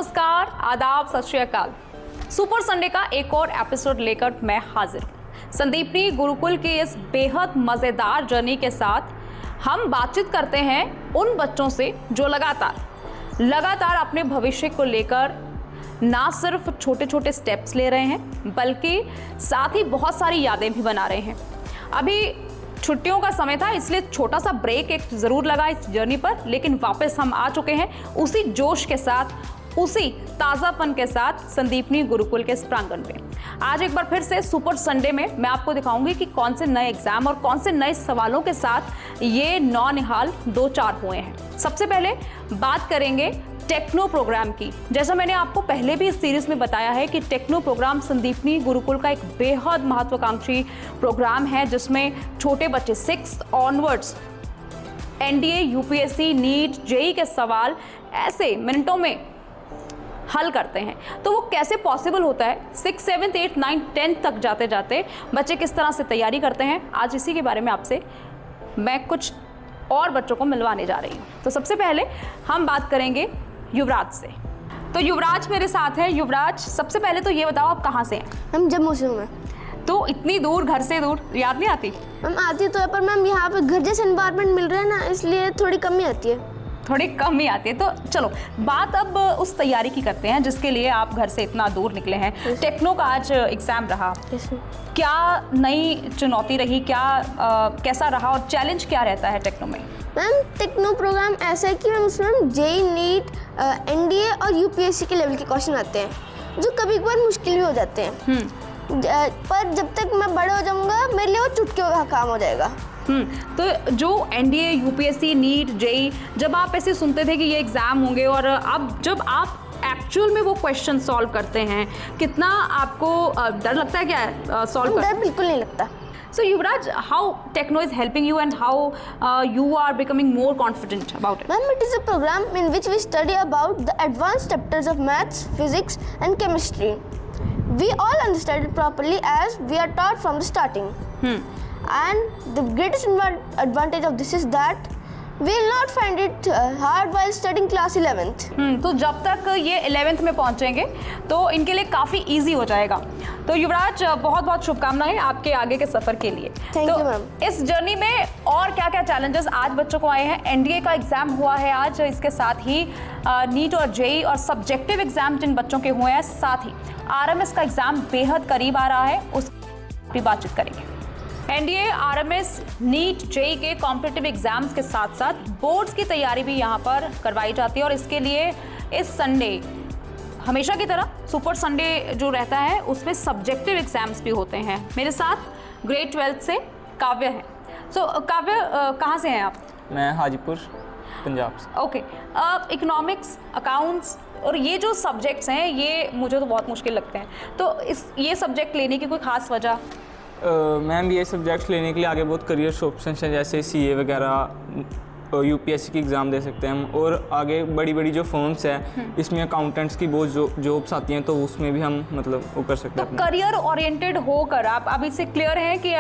नमस्कार, आदाब, सत श्री अकाल। सुपर संडे का एक और एपिसोड लेकर मैं हाजिर हूँ। संदीपनी गुरुकुल की इस बेहद मज़ेदार जर्नी के साथ हम बातचीत करते हैं उन बच्चों से जो लगातार अपने भविष्य को लेकर ना सिर्फ छोटे छोटे स्टेप्स ले रहे हैं बल्कि साथ ही बहुत सारी यादें भी बना रहे हैं। अभी छुट्टियों का समय था, इसलिए छोटा सा ब्रेक एक ज़रूर लगा इस जर्नी पर, लेकिन वापस हम आ चुके हैं उसी जोश के साथ, उसी ताज़ापन के साथ संदीपनी गुरुकुल के इस प्रांगण में। आज एक बार फिर से सुपर संडे में मैं आपको दिखाऊंगी कि कौन से नए एग्जाम और कौन से नए सवालों के साथ ये नौनिहाल 2-4 हुए हैं। सबसे पहले बात करेंगे टेक्नो प्रोग्राम की। जैसा मैंने आपको पहले भी इस सीरीज में बताया है कि टेक्नो प्रोग्राम संदीपनी गुरुकुल का एक बेहद महत्वाकांक्षी प्रोग्राम है जिसमें छोटे बच्चे 6 onwards NDA, UPSC, NEET, JEE के सवाल ऐसे मिनटों में हल करते हैं। तो वो कैसे पॉसिबल होता है, 6, 7, 8, 9, 10 तक जाते जाते बच्चे किस तरह से तैयारी करते हैं, आज इसी के बारे में आपसे मैं कुछ और बच्चों को मिलवाने जा रही हूँ। तो सबसे पहले हम बात करेंगे युवराज से। तो युवराज मेरे साथ है। युवराज, सबसे पहले तो ये बताओ आप कहाँ से हैं? हम जम्मू से हूँ मैं। तो इतनी दूर, घर से दूर, याद नहीं आती? मैम आती तो है, पर मैम यहाँ पे घर जैसे एनवायरनमेंट मिल रहा है ना, इसलिए थोड़ी कमी आती है। थोड़ी कम ही आती है। तो चलो बात अब उस तैयारी की करते हैं जिसके लिए आप घर से इतना दूर निकले हैं। टेक्नो का आज एग्जाम रहा, क्या नई चुनौती रही, कैसा रहा और चैलेंज क्या रहता है टेक्नो में? मैम टेक्नो प्रोग्राम ऐसा है कि मैम उसमें जेई, नीट, एनडीए और यूपीएससी के लेवल के क्वेश्चन आते हैं जो कभी कभार मुश्किल भी हो जाते हैं। पर जब तक मैं बड़ा हो जाऊंगा मेरे लिए वो चुटकियों का काम हो जाएगा। तो जो एनडीए, यूपीएससी, नीट, जेई, जब आप ऐसे सुनते थे कि ये एग्ज़ाम होंगे और अब जब आप एक्चुअल में वो क्वेश्चन सॉल्व करते हैं, कितना आपको डर लगता है क्या सॉल्व डर बिल्कुल नहीं लगता। So Yuvraj, how Techno is helping you and how you are becoming more confident about it? Ma'am, it is a program in which we study about the advanced chapters of maths, physics and chemistry. We all understand it properly as we are taught from the starting. And the greatest advantage of this is that we will not find it hard while studying class 11th. तो जब तक ये 11th में पहुंचेंगे तो इनके लिए काफ़ी इजी हो जाएगा। तो युवराज, बहुत बहुत शुभकामनाएं आपके आगे के सफ़र के लिए। Thank you ma'am. इस जर्नी में और क्या क्या चैलेंजेस आज बच्चों को आए हैं? एनडीए का एग्ज़ाम हुआ है आज, इसके साथ ही नीट और जेई और सब्जेक्टिव एग्ज़ाम जिन बच्चों के हुए हैं, साथ ही आरएमएस का एग्ज़ाम बेहद करीब आ रहा है, उस भी बातचीत करेंगे। एनडीए, आरएमएस, नीट, जेई के कॉम्पिटिटिव एग्जाम्स के साथ साथ बोर्ड्स की तैयारी भी यहाँ पर करवाई जाती है और इसके लिए इस संडे हमेशा की तरह सुपर संडे जो रहता है उसमें सब्जेक्टिव एग्जाम्स भी होते हैं। मेरे साथ ग्रेड 12 से काव्य है। सो काव्य, कहाँ से हैं आप? मैं हाजीपुर, पंजाब से। ओके, इकोनॉमिक्स, अकाउंट्स और ये जो सब्जेक्ट्स हैं ये मुझे तो बहुत मुश्किल लगते हैं, तो ये सब्जेक्ट लेने की कोई ख़ास वजह? मैम ये सब्जेक्ट्स लेने के लिए आगे बहुत करियर ऑप्शन हैं, जैसे सीए वगैरह, यूपीएससी की एग्ज़ाम दे सकते हैं हम, और आगे बड़ी बड़ी जो फर्म्स हैं इसमें अकाउंटेंट्स की बहुत जॉब्स आती हैं, तो उसमें भी हम मतलब वो कर सकते हैं। तो करियर ओरिएंटेड होकर आप अभी से क्लियर हैं कि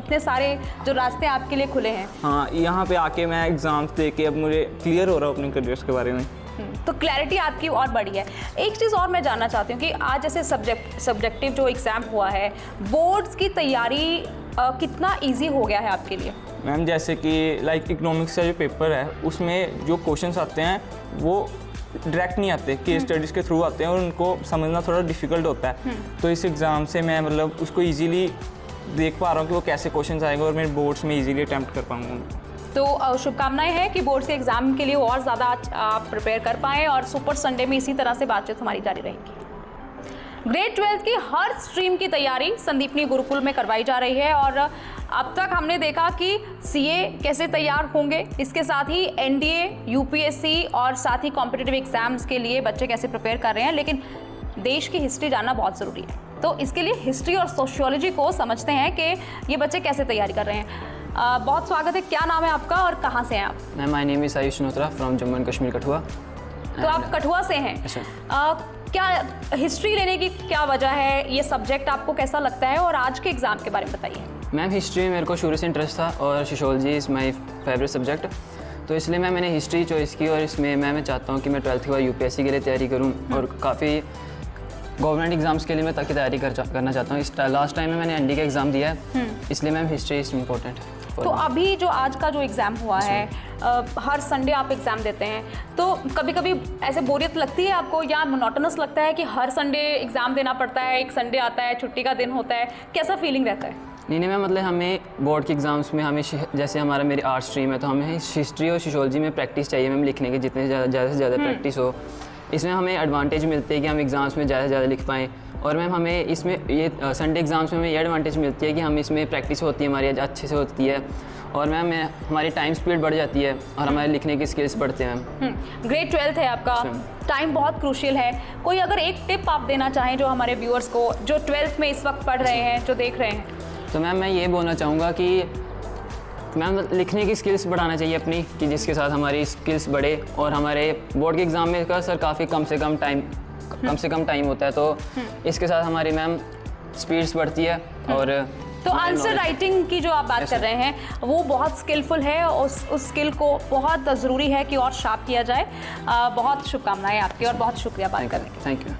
इतने सारे जो रास्ते आपके लिए खुले हैं? हाँ, यहाँ पे आके मैं एग्ज़ाम्स दे के अब मुझे क्लियर हो रहा है अपने करियर्स के बारे में। तो क्लैरिटी आपकी और बढ़ी है। एक चीज़ और मैं जानना चाहती हूँ कि आज जैसे सब्जेक्टिव जो एग्ज़ाम हुआ है, बोर्ड्स की तैयारी कितना इजी हो गया है आपके लिए? मैम जैसे कि लाइक इकोनॉमिक्स का जो पेपर है उसमें जो क्वेश्चंस आते हैं वो डायरेक्ट नहीं आते, केस स्टडीज़ के थ्रू आते हैं और उनको समझना थोड़ा डिफ़िकल्ट होता है। तो इस एग्ज़ाम से मैं मतलब उसको ईजीली देख पा रहा हूँ कि वो कैसे क्वेश्चंस आएंगे और मैं बोर्ड्स में ईजीली अटैम्प्ट कर पाऊँगा। तो शुभकामनाएं हैं कि बोर्ड के एग्ज़ाम के लिए और ज़्यादा आप प्रिपेयर कर पाएँ और सुपर संडे में इसी तरह से बातचीत हमारी जारी रहेगी। ग्रेड 12 की हर स्ट्रीम की तैयारी संदीपनी गुरुकुल में करवाई जा रही है और अब तक हमने देखा कि सीए कैसे तैयार होंगे, इसके साथ ही एनडीए, यूपीएससी और साथ ही कॉम्पिटिटिव एग्जाम्स के लिए बच्चे कैसे प्रिपेयर कर रहे हैं, लेकिन देश की हिस्ट्री जानना बहुत ज़रूरी है। तो इसके लिए हिस्ट्री और सोशियोलॉजी को समझते हैं कि ये बच्चे कैसे तैयारी कर रहे हैं। बहुत स्वागत है। क्या नाम है आपका और कहाँ से हैं आप? Ma'am my name is Ayush Notra from Jammu and Kashmir, Kathua. तो आप कठुआ से हैं। क्या हिस्ट्री लेने की क्या वजह है, ये सब्जेक्ट आपको कैसा लगता है और आज के एग्ज़ाम के बारे में बताइए। मैम हिस्ट्री में मेरे को शुरू से इंटरेस्ट था और sociology is my favourite subject. तो इसलिए मैंने हिस्ट्री चॉइस की और इसमें मैं चाहता हूँ कि मैं 12th के बाद यूपीएससी के लिए तैयारी करूँ और काफ़ी गवर्नमेंट एग्जाम्स के लिए मैं ताकि तैयारी करना चाहता हूँ। इस लास्ट टाइम में मैंने एनडी का एग्ज़ाम दिया है, इसलिए मैम हिस्ट्री इज़ इम्पोर्टेंट है। तो अभी जो आज का जो एग्ज़ाम हुआ है, हर संडे आप एग्ज़ाम देते हैं, तो कभी कभी ऐसे बोरियत लगती है आपको या मोनोटोनस लगता है कि हर संडे एग्ज़ाम देना पड़ता है, एक संडे आता है, छुट्टी का दिन होता है, कैसा फीलिंग रहता है? नहीं मैम, मतलब हमें बोर्ड के एग्ज़ाम्स में हमें जैसे हमारा मेरी आर्ट स्ट्रीम है तो हमें हिस्ट्री और सोशियोलॉजी में प्रैक्टिस चाहिए मैम, लिखने की जितने ज़्यादा से ज़्यादा प्रैक्टिस हो। इसमें हमें एडवांटेज मिलते हैं कि हम एग्ज़ाम्स में ज़्यादा से ज़्यादा लिख पाएँ। और मैम हमें इसमें ये संडे एग्ज़ाम्स में हमें ये एडवांटेज मिलती है कि हम इसमें प्रैक्टिस होती है हमारी अच्छे से होती है और मैम हमारी टाइम स्पीड बढ़ जाती है और हमारे लिखने की स्किल्स बढ़ते हैं मैम। ग्रेड 12th है आपका, टाइम बहुत क्रूशियल है। कोई अगर एक टिप आप देना चाहें जो हमारे व्यूअर्स को जो 12th में इस वक्त पढ़ रहे हैं, जो देख रहे हैं? तो मैम मैं ये बोलना चाहूँगा कि मैम लिखने की स्किल्स बढ़ाना चाहिए अपनी, कि जिसके साथ हमारी स्किल्स बढ़े और हमारे बोर्ड के एग्ज़ाम में का सर काफ़ी कम से कम टाइम होता है, तो इसके साथ हमारी मैम स्पीड्स बढ़ती है। और तो आंसर राइटिंग की जो आप बात कर रहे हैं वो बहुत स्किलफुल है, उस स्किल को बहुत ज़रूरी है कि और शार्प किया जाए। बहुत शुभकामनाएं आपकी और बहुत शुक्रिया बात करने के। Thank you.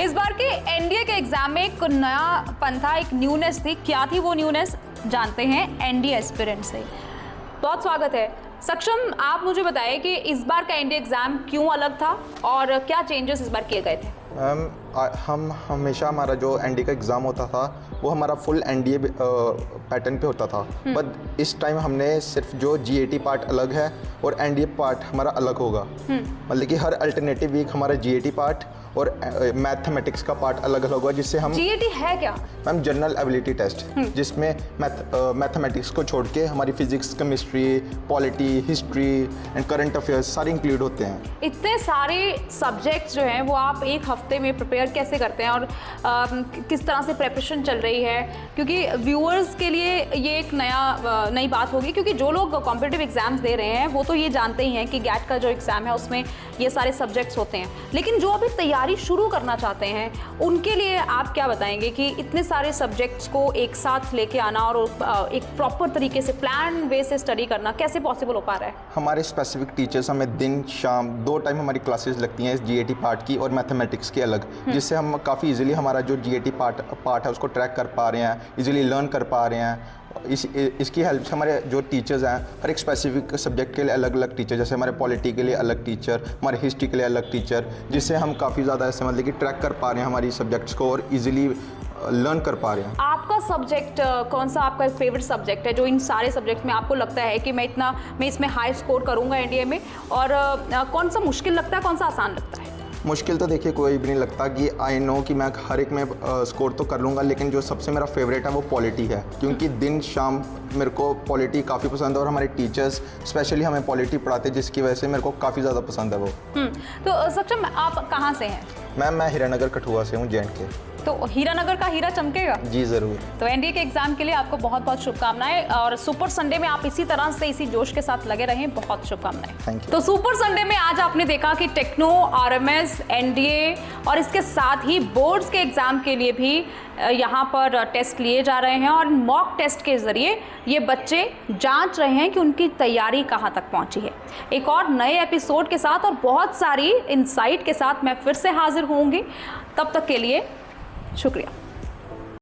इस बार के एनडीए के एग्जाम में एक नयापन था, एक न्यूनेस थी। क्या थी वो न्यूनेस, जानते हैं एनडीए एस्पिरेंट से। बहुत स्वागत है सक्षम, आप मुझे बताइए कि इस बार का एनडीए एग्जाम क्यों अलग था और क्या चेंजेस इस बार किए गए थे? हम हमेशा हमारा जो एनडीए का एग्ज़ाम होता था वो हमारा फुल एनडीए पैटर्न पे होता था, बट इस टाइम हमने सिर्फ जो जीएटी पार्ट अलग है और एनडीए पार्ट हमारा अलग होगा। मतलब कि हर अल्टरनेटिव वीक हमारा जीएटी पार्ट और मैथमेटिक्स का पार्ट अलग अलग होगा, जिससे हम जीएटी है क्या? मैम जनरल एबिलिटी टेस्ट, जिसमें मैथमेटिक्स को छोड़ के हमारी physics, chemistry, polity, history and current affairs सारे इंक्लूड होते हैं। इतने सारे सब्जेक्ट्स जो हैं वो आप एक हफ्ते में प्रिपेयर कैसे करते हैं और किस तरह से प्रिपरेशन चल रही है? क्योंकि व्यूअर्स के लिए ये एक नई बात होगी, क्योंकि जो लोग कॉम्पिटिटिव एग्जाम्स दे रहे हैं वो तो ये जानते ही हैं कि गैट का जो एग्ज़ाम है उसमें ये सारे सब्जेक्ट्स होते हैं, लेकिन जो अभी तैयारी शुरू करना चाहते हैं उनके लिए आप क्या बताएंगे कि इतने सारे सब्जेक्ट्स को एक साथ लेके आना और एक प्रॉपर तरीके से प्लान वे से स्टडी करना कैसे पॉसिबल हो पा रहा है? हमारे स्पेसिफिक टीचर्स हमें दिन शाम 2 टाइम हमारी क्लासेस लगती हैं जीएटी पार्ट की और मैथमेटिक्स की अलग, जिससे हम काफ़ी इजीली हमारा जो जीएटी पार्ट है उसको ट्रैक कर पा रहे हैं, इजीली लर्न कर पा रहे हैं। इसकी हेल्प से हमारे जो टीचर्स हैं हर एक स्पेसिफिक सब्जेक्ट के लिए अलग अलग टीचर, जैसे हमारे पॉलिटी के लिए अलग टीचर, हमारे हिस्ट्री के लिए अलग टीचर, जिससे हम काफ़ी ज़्यादा ऐसे मतलब कि ट्रैक कर पा रहे हैं हमारी सब्जेक्ट्स को और इजीली लर्न कर पा रहे हैं। आपका सब्जेक्ट कौन सा आपका फेवरेट सब्जेक्ट है जो इन सारे सब्जेक्ट में आपको लगता है कि मैं इसमें हाई स्कोर करूँगा एनडीए में, और कौन सा मुश्किल लगता है, कौन सा आसान लगता है? मुश्किल तो देखिए कोई भी नहीं लगता कि आई नो कि मैं हर एक में स्कोर तो कर लूँगा, लेकिन जो सबसे मेरा फेवरेट है वो पॉलिटी है, क्योंकि दिन शाम मेरे को पॉलिटी काफ़ी पसंद है और हमारे टीचर्स स्पेशली हमें पॉलिटी पढ़ाते हैं, जिसकी वजह से मेरे को काफ़ी ज़्यादा पसंद है वो। तो सक्षम, आप कहाँ से हैं? मैम मैं हीरानगर कठुआ से हूँ, जे&के। तो हीरानगर का हीरा चमकेगा? जी ज़रूर। तो एनडीए के एग्जाम के लिए आपको बहुत बहुत शुभकामनाएं और सुपर संडे में आप इसी तरह से इसी जोश के साथ लगे रहें। बहुत शुभकामनाएं। Thank you. तो सुपर संडे में आज आपने देखा कि टेक्नो, आरएमएस, एनडीए और इसके साथ ही बोर्ड्स के एग्जाम के लिए भी यहाँ पर टेस्ट लिए जा रहे हैं और मॉक टेस्ट के जरिए ये बच्चे जांच रहे हैं कि उनकी तैयारी कहाँ तक पहुँची है। एक और नए एपिसोड के साथ और बहुत सारी इनसाइट के साथ मैं फिर से हाजिर होंगी। तब तक के लिए शुक्रिया।